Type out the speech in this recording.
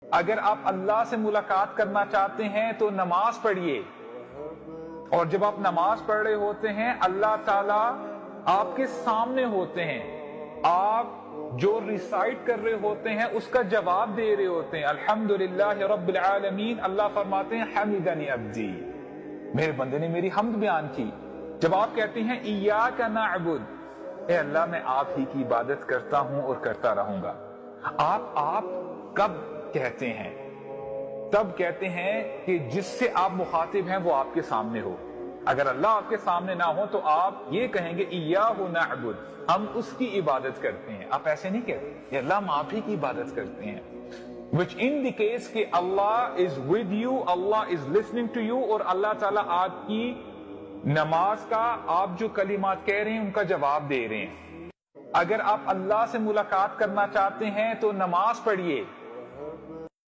اگر آپ اللہ سے ملاقات کرنا چاہتے ہیں تو نماز پڑھیے، اور جب آپ نماز پڑھ رہے ہوتے ہیں اللہ تعالیٰ آپ کے سامنے ہوتے ہیں، آپ جو ریسائٹ کر رہے ہوتے ہیں اس کا جواب دے رہے ہوتے ہیں۔ الحمدللہ رب العالمین، اللہ فرماتے ہیں حمدنی عبدی، میرے بندے نے میری حمد بیان کی۔ جب آپ کہتے ہیں ایاک نعبد، اے اللہ میں آپ ہی کی عبادت کرتا ہوں اور کرتا رہوں گا، آپ کب کہتے ہیں؟ تب کہتے ہیں کہ جس سے آپ مخاطب ہیں وہ آپ کے سامنے ہو۔ اگر اللہ آپ کے سامنے نہ ہو تو آپ یہ کہیں گے ایاہ نعبد، ہم اس کی عبادت کرتے ہیں۔ آپ ایسے نہیں کہتے کہ اللہ ہم آپ ہی کی عبادت کرتے ہیں، which indicates کہ اللہ is with you، Allah is listening to you، اور اللہ تعالیٰ آپ کی نماز کا، آپ جو کلمات کہہ رہے ہیں ان کا جواب دے رہے ہیں۔ اگر آپ اللہ سے ملاقات کرنا چاہتے ہیں تو نماز پڑھیے،